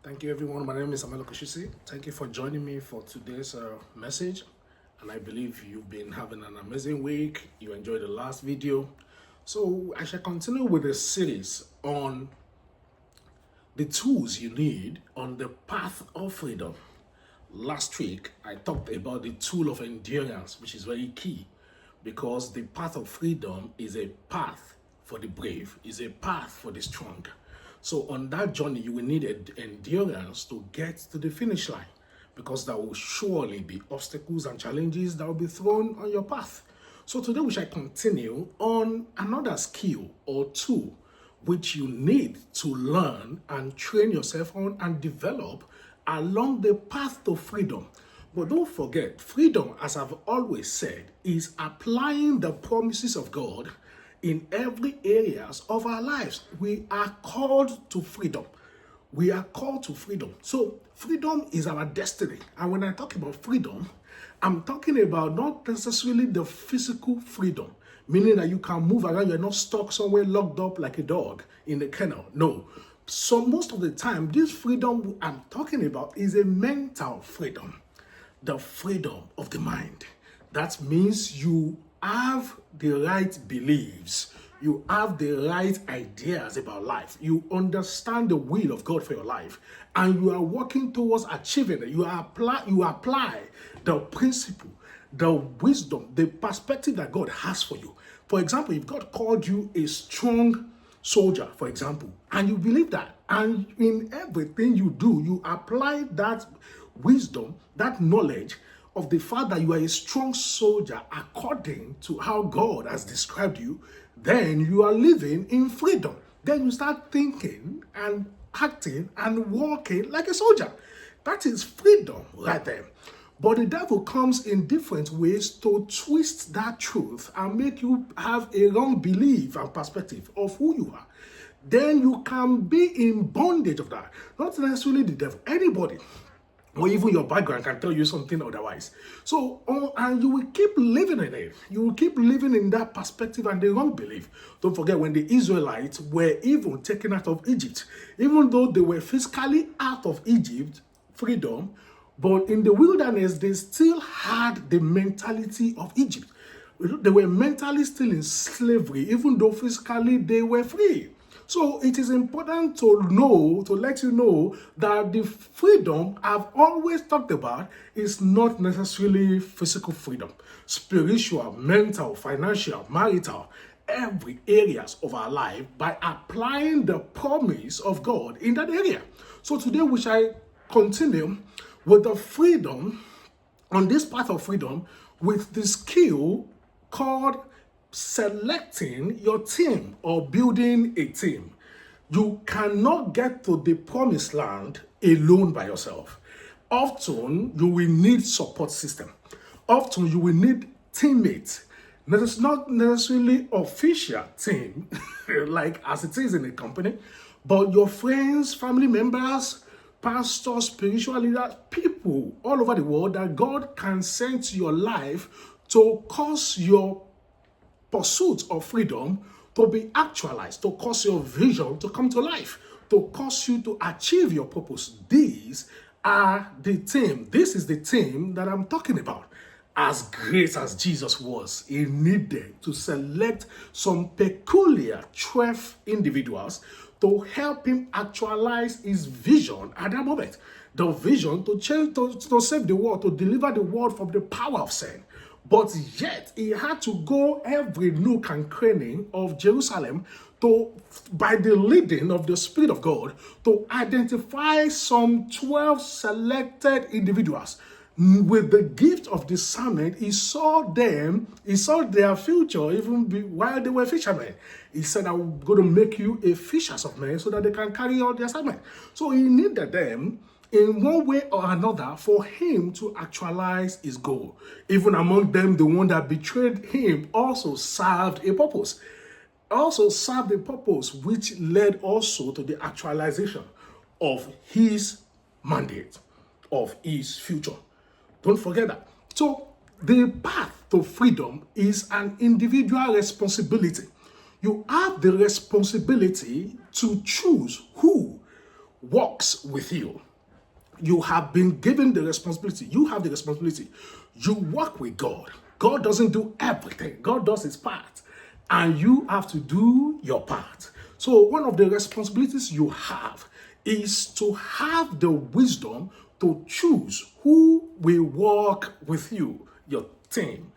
Thank you, everyone. My name is Amelo Koshisi. Thank you for joining me for today's message. And I believe you've been having an amazing week. You enjoyed the last video. So I shall continue with the series on the tools you need on the path of freedom. Last week, I talked about the tool of endurance, which is very key because the path of freedom is a path for the brave, is a path for the strong. So on that journey, you will need endurance to get to the finish line because there will surely be obstacles and challenges that will be thrown on your path. So today we shall continue on another skill or tool which you need to learn and train yourself on and develop along the path to freedom. But don't forget, freedom, as I've always said, is applying the promises of God in every areas of our lives. We are called to freedom. We are called to freedom. So freedom is our destiny. And when I talk about freedom, I'm talking about not necessarily the physical freedom, meaning that you can move around, you're not stuck somewhere locked up like a dog in the kennel. No. So most of the time, this freedom I'm talking about is a mental freedom, the freedom of the mind. That means you have the right beliefs, you have the right ideas about life, you understand the will of God for your life, and you are working towards achieving it. You apply the principle, the wisdom, the perspective that God has for you. For example, if God called you a strong soldier, for example, and you believe that, and in everything you do, you apply that wisdom, that knowledge of the fact that you are a strong soldier according to how God has described you, then you are living in freedom. Then you start thinking and acting and walking like a soldier. That is freedom right there. But the devil comes in different ways to twist that truth and make you have a wrong belief and perspective of who you are. Then you can be in bondage of that. Not necessarily the devil, anybody, or even your background can tell you something otherwise. So, and you will keep living in it. You will keep living in that perspective and the wrong belief. Don't forget, when the Israelites were even taken out of Egypt, even though they were physically out of Egypt, freedom, but in the wilderness, they still had the mentality of Egypt. They were mentally still in slavery, even though physically they were free. So it is important to know, to let you know that the freedom I've always talked about is not necessarily physical freedom. Spiritual, mental, financial, marital, every areas of our life by applying the promise of God in that area. So today we shall continue with the freedom, on this path of freedom, with the skill called selecting your team or building a team. You cannot get to the promised land alone by yourself. Often you will need support system. Often you will need teammates. That is not necessarily official team like as it is in a company, but your friends, family members, pastors, spiritual leaders, people all over the world that God can send to your life to cause your pursuit of freedom to be actualized, to cause your vision to come to life, to cause you to achieve your purpose. These are the team. This is the team that I'm talking about. As great as Jesus was, he needed to select some peculiar 12 individuals to help him actualize his vision at that moment. The vision to change, to save the world, to deliver the world from the power of sin. But yet, he had to go every nook and cranny of Jerusalem to, by the leading of the Spirit of God, to identify some 12 selected individuals. With the gift of discernment, he saw their future even while they were fishermen. He said, I'm going to make you a fishers of men so that they can carry out the assignment. So he needed them in one way or another for him to actualize his goal. Even among them, the one that betrayed him also served a purpose. Which led also to the actualization of his mandate, of his future. Don't forget that. So the path to freedom is an individual responsibility. You have the responsibility to choose who, works with you. You have been given the responsibility. You have the responsibility. You work with God. God doesn't do everything. God does his part. And you have to do your part. So one of the responsibilities you have is to have the wisdom to choose who will work with you, your team.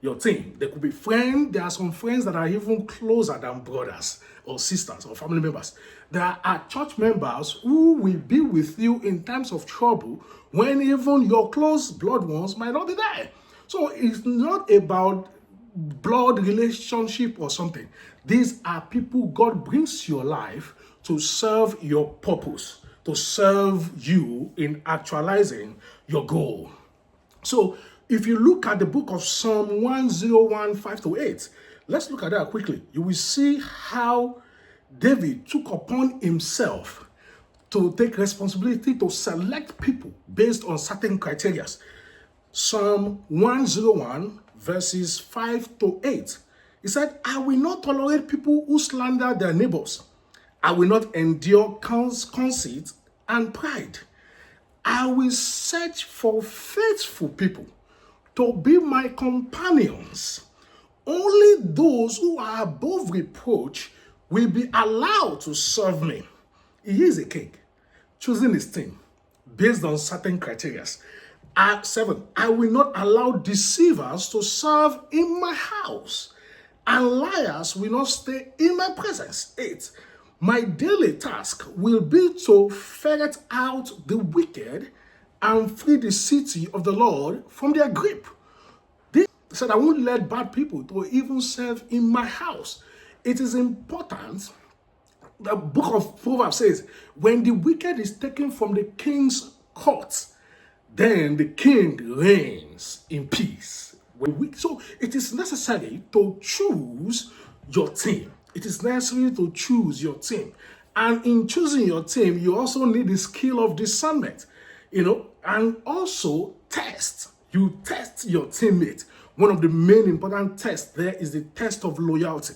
Your team. There could be friends. There are some friends that are even closer than brothers or sisters or family members. There are church members who will be with you in times of trouble when even your close blood ones might not be there. So it's not about blood relationship or something. These are people God brings to your life to serve your purpose, to serve you in actualizing your goal. So if you look at the book of Psalm 101, 5-8, let's look at that quickly. You will see how David took upon himself to take responsibility to select people based on certain criteria. Psalm 101, verses 5-8. He said, I will not tolerate people who slander their neighbors. I will not endure conceit and pride. I will search for faithful people to be my companions. Only those who are above reproach will be allowed to serve me. He is a king, choosing his team based on certain criteria. 7, I will not allow deceivers to serve in my house, and liars will not stay in my presence. 8, my daily task will be to ferret out the wicked and free the city of the Lord from their grip. This said, I won't let bad people to even serve in my house. It is important. The book of Proverbs says, when the wicked is taken from the king's court, then the king reigns in peace. So it is necessary to choose your team. It is necessary to choose your team. And in choosing your team, you also need the skill of discernment, and also test. You test your teammate. One of the main important tests there is the test of loyalty.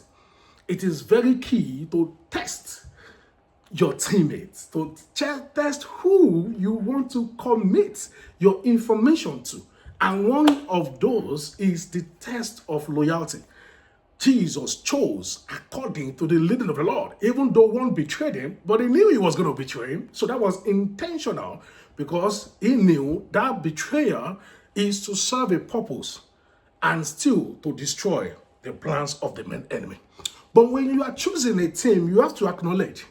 It is very key to test your teammates, to test who you want to commit your information to. And one of those is the test of loyalty. Jesus chose according to the leading of the Lord, even though one betrayed him, but he knew he was going to betray him. So that was intentional because he knew that betrayal is to serve a purpose and still to destroy the plans of the enemy. But when you are choosing a team, you have to acknowledge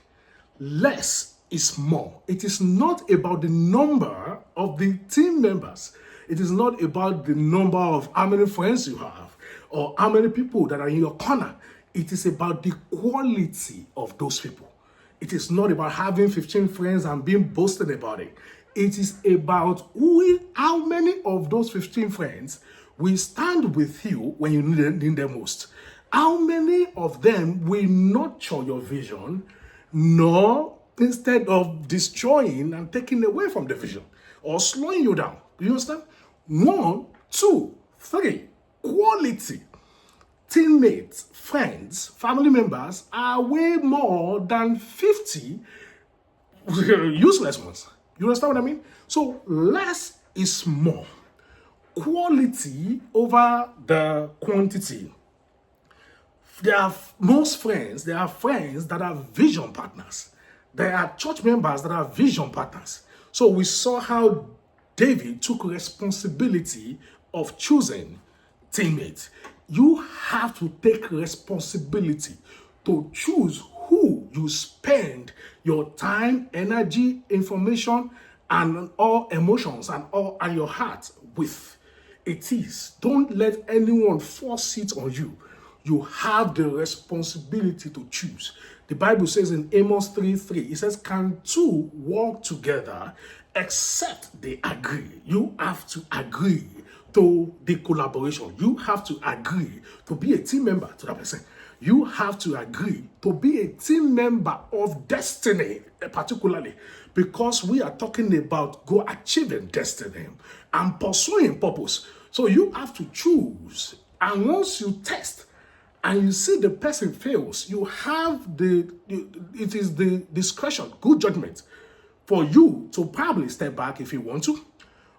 less is more. It is not about the number of the team members. It is not about the number of how many friends you have or how many people that are in your corner. It is about the quality of those people. It is not about having 15 friends and being boasted about it. It is about how many of those 15 friends will stand with you when you need them most. How many of them will nurture your vision, nor instead of destroying and taking away from the vision or slowing you down? Do you understand? 1, 2, 3, quality teammates, friends, family members are way more than 50 useless ones. You understand what I mean? So less is more. Quality over the quantity. There are most friends, there are friends that are vision partners. There are church members that are vision partners. So we saw how David took responsibility of choosing teammates. You have to take responsibility to choose who you spend your time, energy, information, and all emotions and your heart with. It is. Don't let anyone force it on you. You have the responsibility to choose. The Bible says in Amos 3:3, it says, can two walk together except they agree? You have to agree to the collaboration. You have to agree to be a team member to that person. You have to agree to be a team member of destiny, particularly because we are talking about achieving destiny and pursuing purpose. So you have to choose. And once you test and you see the person fails, you have it is the discretion, good judgment for you to probably step back if you want to.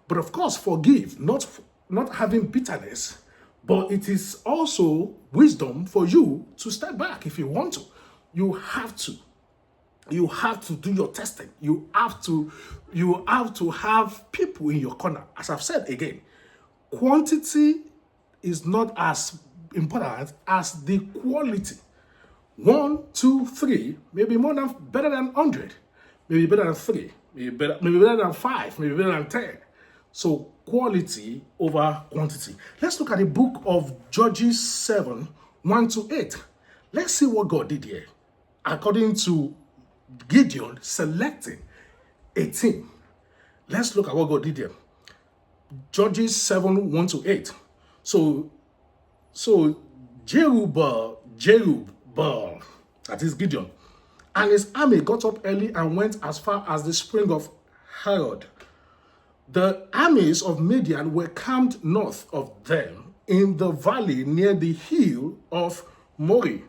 But of course, forgive, not having bitterness, but it is also wisdom for you to step back if you want to. You have to. You have to do your testing. You have to have people in your corner. As I've said again, quantity is not as important as the quality. 1, 2, 3, maybe better than 100, maybe better than 3, maybe better than 5, maybe better than 10. So quality over quantity. Let's look at the book of Judges 7, 1 to 8. Let's see what God did here. According to Gideon selecting a team. Let's look at what God did here. Judges 7, 1 to 8. So Jerubbaal, that is Gideon, and his army got up early and went as far as the spring of Harod. The armies of Midian were camped north of them in the valley near the hill of Mori.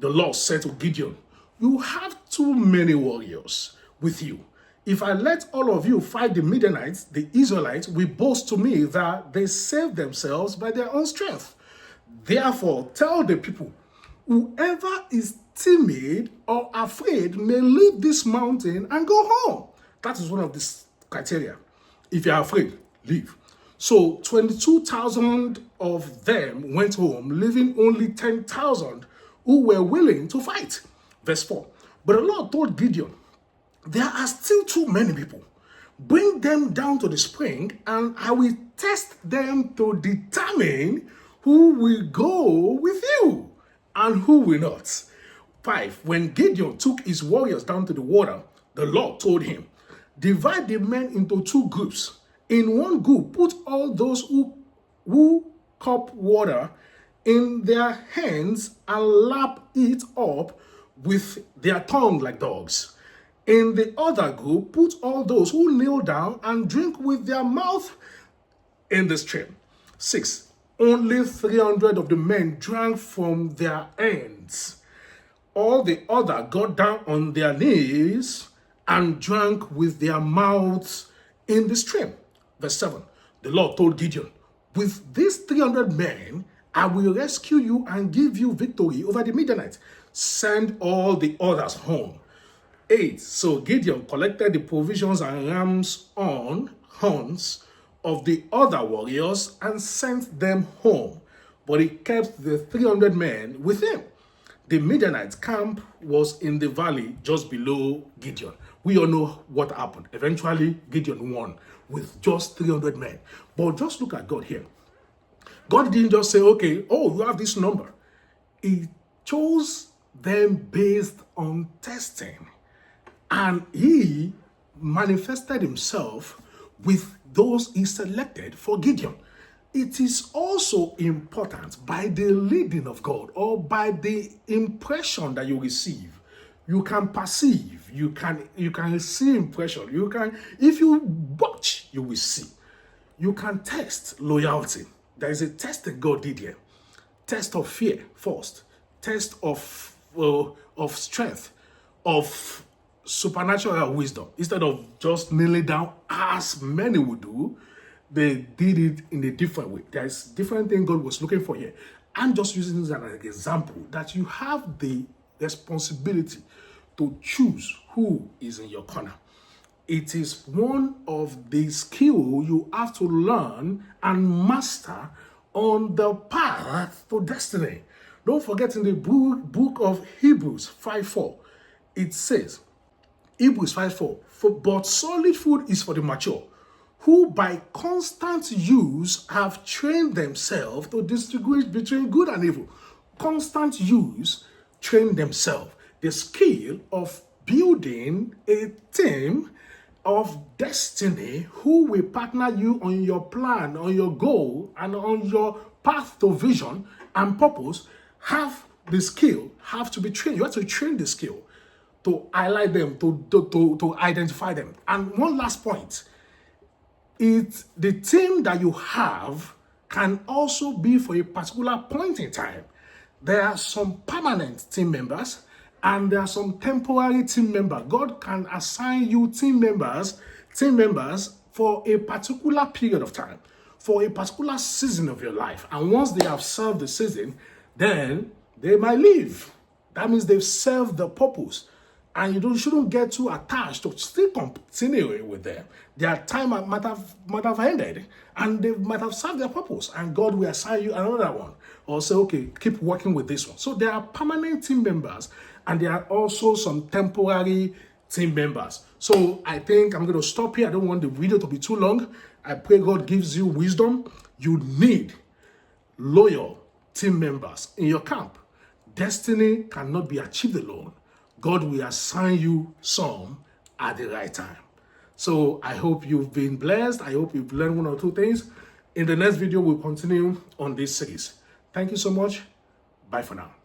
The Lord said to Gideon, you have too many warriors with you. If I let all of you fight the Midianites, the Israelites will boast to me that they saved themselves by their own strength. Therefore, tell the people, whoever is timid or afraid may leave this mountain and go home. That is one of the criteria. If you are afraid, leave. So 22,000 of them went home, leaving only 10,000 who were willing to fight. Verse 4. But the Lord told Gideon, there are still too many people. Bring them down to the spring, and I will test them to determine who will go with you and who will not. 5. When Gideon took his warriors down to the water, the Lord told him, divide the men into 2 groups. In one group, put all those who cup water in their hands and lap it up with their tongue like dogs. In the other group, put all those who kneel down and drink with their mouth in the stream. 6. Only 300 of the men drank from their hands. All the other got down on their knees and drank with their mouths in the stream. Verse 7. The Lord told Gideon, with these 300 men, I will rescue you and give you victory over the Midianites. Send all the others home. 8. So Gideon collected the provisions and rams horns of the other warriors and sent them home. But he kept the 300 men with him. The Midianites' camp was in the valley just below Gideon. We all know what happened. Eventually, Gideon won with just 300 men. But just look at God here. God didn't just say, okay, oh, you have this number. He chose them based on testing. And he manifested himself with those he selected for Gideon. It is also important by the leading of God or by the impression that you receive. You can perceive, you can see impression. If you watch, you will see. You can test loyalty. There is a test that God did here. Test of fear first. Test of strength, of supernatural wisdom. Instead of just kneeling down as many would do, they did it in a different way. There is different thing God was looking for here. I'm just using this as an example that you have the responsibility to choose who is in your corner. It is one of the skills you have to learn and master on the path to destiny. Don't forget in the book of Hebrews 5:4, it says, Hebrews 5:4, but solid food is for the mature, who by constant use have trained themselves to distinguish between good and evil. Constant use, train themselves. The skill of building a team of destiny who will partner you on your plan, on your goal, and on your path to vision and purpose, have the skill, have to be trained. You have to train the skill to highlight them, to identify them. And one last point, the team that you have can also be for a particular point in time. There are some permanent team members And there are some temporary team members. God can assign you team members for a particular period of time, for a particular season of your life. And once they have served the season, then they might leave. That means they've served the purpose. And you shouldn't get too attached to still continue with them. Their time might have ended, and they might have served their purpose. And God will assign you another one, or say, okay, keep working with this one. So there are permanent team members, and there are also some temporary team members. So I think I'm going to stop here. I don't want the video to be too long. I pray God gives you wisdom. You need loyal team members in your camp. Destiny cannot be achieved alone. God will assign you some at the right time. So I hope you've been blessed. I hope you've learned one or two things. In the next video, we'll continue on this series. Thank you so much. Bye for now.